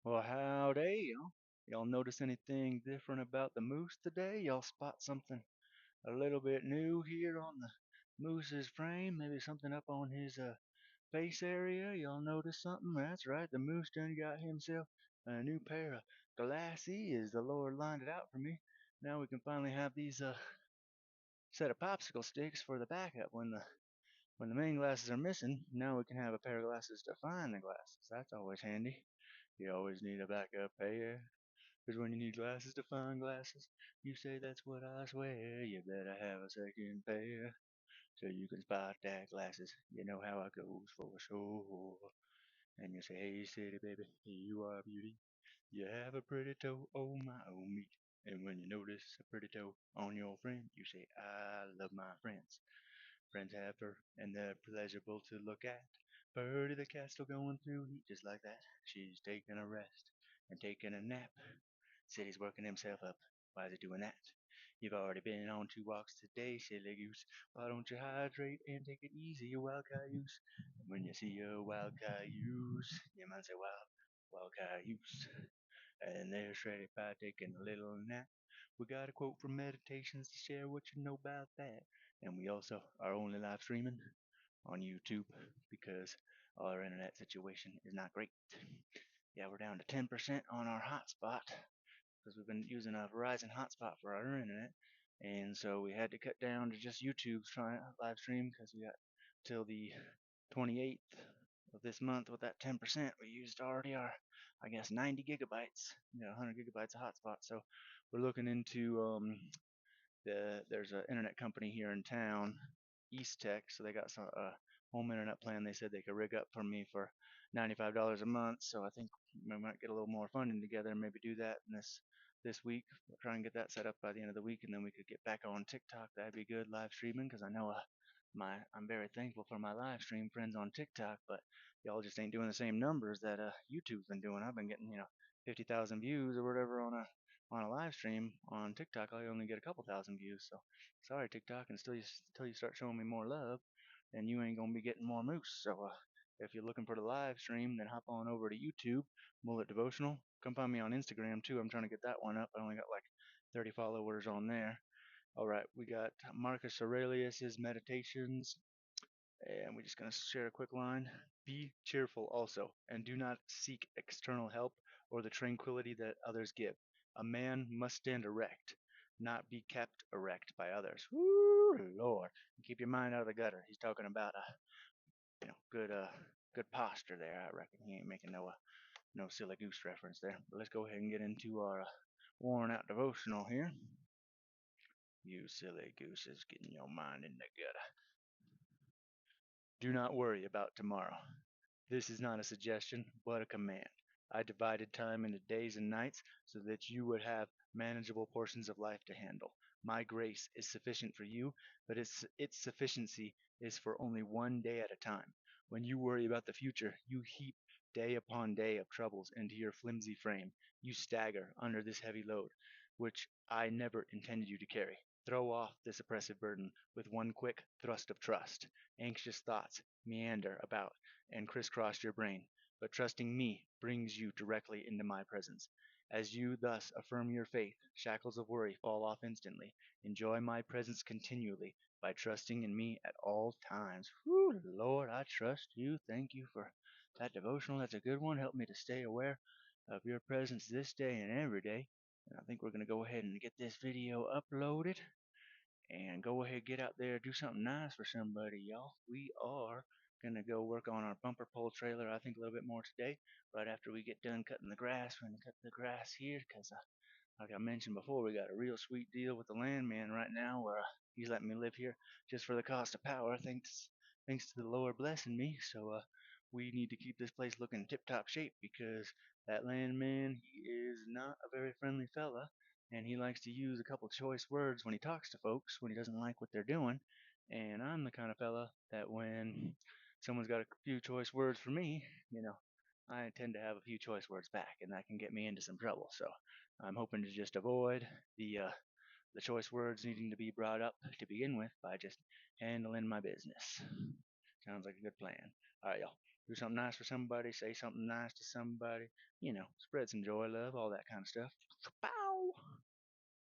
Well, howdy, y'all. Y'all notice anything different about the moose today? Y'all spot something a little bit new here on the moose's frame? Maybe something up on his face area? Y'all notice something? That's right, the moose done got himself a new pair of glasses. The Lord lined it out for me. Now we can finally have these set of popsicle sticks for the backup when the main glasses are missing. Now we can have a pair of glasses to find the glasses. That's always handy. You always need a backup pair. 'Cause when you need glasses to find glasses, you say that's what I swear. You better have a second pair so you can spot that glasses. You know how it goes for sure. And you say, hey, city baby, you are a beauty. You have a pretty toe, oh my, oh me. And when you notice a pretty toe on your friend, you say, I love my friends. Friends have fur, and they're pleasurable to look at. Birdie the cat's still going through heat just like that. She's taking a rest and taking a nap. Said he's working himself up. Why is he doing that? You've already been on 2 walks today, silly goose. Why don't you hydrate and take it easy, you wild cayuse? And when you see a wild cayuse, you might say wild cayuse. And there's Shreddy Pie taking a little nap. We got a quote from Meditations to share what you know about that. And we also are only live streaming on YouTube because our internet situation is not great. Yeah, we're down to 10% on our hotspot because we've been using a Verizon hotspot for our internet, and so we had to cut down to just YouTube's trying live stream because we got till the 28th of this month with that 10%. We used already our, I guess, 90 gigabytes, 100 gigabytes of hotspot. So we're looking into there's an internet company here in town, East Tech, so they got some home internet plan. They said they could rig up for me for $95 a month. So I think we might get a little more funding together and maybe do that in this week. We'll try and get that set up by the end of the week, and then we could get back on TikTok. That'd be good live streaming because I know I'm very thankful for my live stream friends on TikTok, but y'all just ain't doing the same numbers that YouTube's been doing. I've been getting 50,000 views or whatever on a live stream on TikTok. I only get a couple thousand views, so sorry TikTok, and until you start showing me more love, then you ain't gonna be getting more moose. So if you're looking for the live stream, then hop on over to YouTube, Mullet Devotional. Come find me on Instagram too. I'm trying to get that one up. I only got like 30 followers on there. All right, we got Marcus Aurelius's Meditations, and we're just going to share a quick line. Be cheerful also, and do not seek external help or the tranquility that others give. A man must stand erect, not be kept erect by others. Woo, Lord. Keep your mind out of the gutter. He's talking about good posture there. I reckon he ain't making no silly goose reference there. But let's go ahead and get into our worn out devotional here. You silly gooses, getting your mind in the gutter. Do not worry about tomorrow. This is not a suggestion, but a command. I divided time into days and nights so that you would have manageable portions of life to handle. My grace is sufficient for you, but its sufficiency is for only one day at a time. When you worry about the future, you heap day upon day of troubles into your flimsy frame. You stagger under this heavy load, which I never intended you to carry. Throw off this oppressive burden with one quick thrust of trust. Anxious thoughts meander about and crisscross your brain, but trusting me brings you directly into my presence. As you thus affirm your faith, shackles of worry fall off instantly. Enjoy my presence continually by trusting in me at all times. Whew, Lord, I trust you. Thank you for that devotional. That's a good one. Help me to stay aware of your presence this day and every day. And I think we're going to go ahead and get this video uploaded and go ahead, get out there, do something nice for somebody, y'all. We are gonna go work on our bumper pole trailer. I think a little bit more today, right after we get done cutting the grass. We're gonna cut the grass here because, like I mentioned before, we got a real sweet deal with the landman right now, where he's letting me live here just for the cost of power. Thanks to the Lord blessing me. So we need to keep this place looking tip-top shape because that landman, he is not a very friendly fella, and he likes to use a couple choice words when he talks to folks when he doesn't like what they're doing. And I'm the kind of fella that when someone's got a few choice words for me, I tend to have a few choice words back, and that can get me into some trouble. So I'm hoping to just avoid the choice words needing to be brought up to begin with by just handling my business. Sounds like a good plan. All right, y'all. do something nice for somebody, say something nice to somebody, spread some joy, love, all that kind of stuff.